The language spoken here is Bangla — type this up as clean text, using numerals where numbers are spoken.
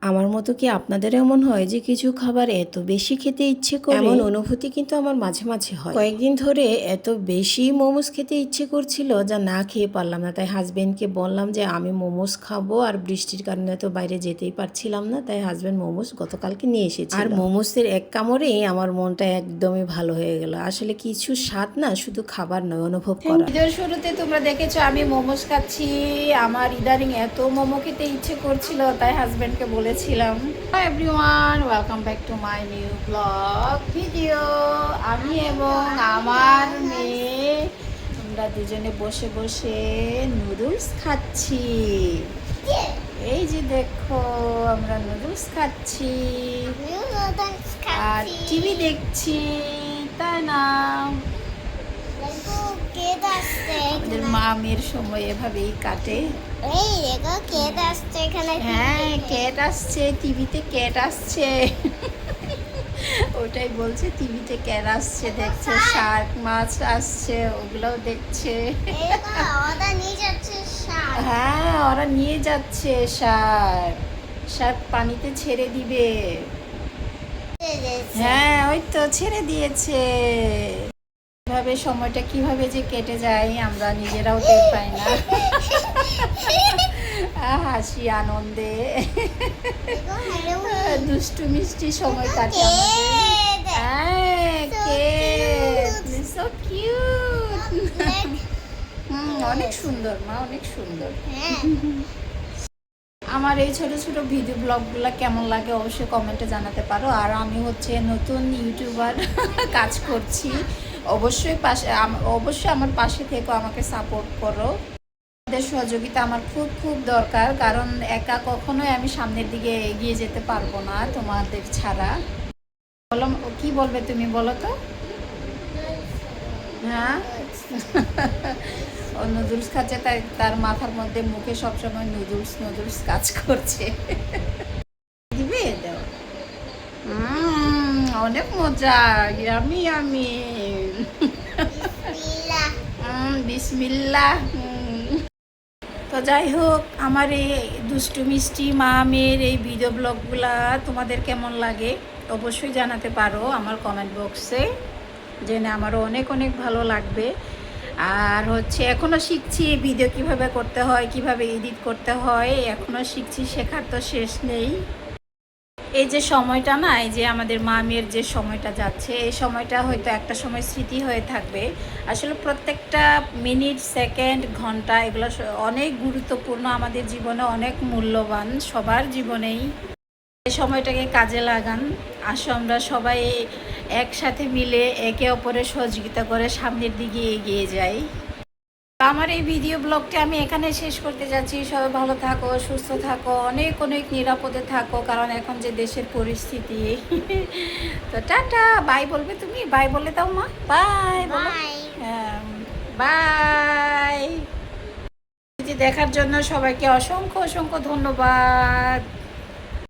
আমার মতো কি আপনাদের এমন হয় যে কিছু খাবার এত বেশি খেতে ইচ্ছে করে? এমন অনুভূতি কিন্তু আমার মাঝে মাঝে হয়। কয়েকদিন ধরে এত বেশি মোমোস খেতে ইচ্ছে করছিল যা না খেয়ে পারলাম না। তাই হাজবেন্ডকে বললাম যে আমি মোমোস খাবো, আর বৃষ্টির কারণে তো বাইরে যেতেই পারছিলাম না। তাই হাজবেন্ড মোমোস গতকালকে নিয়ে এসেছিল। আর মোমোসের এক কামড়েই আমার মনটা একদমই ভালো হয়ে গেল। আসলে কিছু স্বাদ না শুধু খাবার নয়, অনুভব করা। ভিডিওর শুরুতে তোমরা দেখেছো আমি মোমোস খাচ্ছি। আমার ইদানিং এত মোমো খেতে ইচ্ছে করছিল, তাই হাজবেন্ডকে বলেছিলাম। Hi everyone, welcome back to my new blog video. আমি এবং আমার মেয়ে আমরা দুজনে বসে বসে নুডলস খাচ্ছি। এই যে দেখো আমরা নুডলস খাচ্ছি আর টিভি দেখছি, তাই না? আমাদের মা মেয়ের সময় এভাবেই কাটে। হ্যাঁ, ক্যাট আসছে, টিভিতে ক্যাট আসছে। ওটাই বলছে, টিভিতে ক্যাট আসছে, দেখছে শার্ক মাছ আসছে, ওগুলোও দেখছে। হ্যাঁ, ওরা নিয়ে যাচ্ছে শার্ক। শার্ক পানিতে ছেড়ে দিবে। হ্যাঁ, ওই তো ছেড়ে দিয়েছে। কিভাবে সময়টা কিভাবে যে কেটে যায় আমরা নিজেরাও টের পাই না। হাসি আনন্দে দুষ্টু মিষ্টি সময় কাটে অনেক সুন্দর মা, অনেক সুন্দর। আমার এই ছোট ছোট ভিডিও ব্লগগুলো কেমন লাগে অবশ্যই কমেন্টে জানাতে পারো। আর আমি হচ্ছে নতুন ইউটিউবার, কাজ করছি। অবশ্যই আমার পাশে থেকো, আমাকে সাপোর্ট করো। তোমাদের সহযোগিতা আমার খুব খুব দরকার, কারণ একা কখনোই আমি সামনের দিকে এগিয়ে যেতে পারবো না তোমাদের ছাড়া। বলো, কি বলবে তুমি, বলো তো? হ্যাঁ, ও নুডলস খাচ্ছে, তাই তার মাথার মধ্যে মুখে সবসময় নুডলস নুডলস কাজ করছে। দিবে দাও। অনেক মজা, ইয়ামি ইয়ামি। বিসমিল্লাহ। তো যাই হোক, আমার এই দুষ্টু মিষ্টি মা মেয়ের এই ভিডিও ব্লগগুলা তোমাদের কেমন লাগে অবশ্যই জানাতে পারো আমার কমেন্ট বক্সে, জেনে আমারও অনেক অনেক ভালো লাগবে। আর হচ্ছে এখনও শিখছি ভিডিও কিভাবে করতে হয়, কিভাবে এডিট করতে হয়, এখনও শিখছি, শেখার তো শেষ নেই। এই যে সময়টা না, এই যে আমাদের মা মেয়ের যে সময়টা যাচ্ছে, এই সময়টা হয়তো একটা সময় স্মৃতি হয়ে থাকবে। আসলে প্রত্যেকটা মিনিট, সেকেন্ড, ঘন্টা এগুলো অনেক গুরুত্বপূর্ণ আমাদের জীবনে, অনেক মূল্যবান সবার জীবনেই। এই সময়টাকে কাজে লাগান। আসো আমরা সবাই একসাথে মিলে একে অপরের সহযোগিতা করে সামনের দিকে এগিয়ে যাই। আমার এই ভিডিও ব্লগটা আমি এখানে শেষ করতে যাচ্ছি। সবাই ভালো থাকো, সুস্থ থাকো, অনেক অনেক নিরাপদে থাকো, কারণ এখন যে দেশের পরিস্থিতি। তো টাটা, বাই বলবে তুমি? বাই বলে দাও মা, বাই বলো। হ্যাঁ, বাই। দেখার জন্য সবাইকে অসংখ্য অসংখ্য ধন্যবাদ।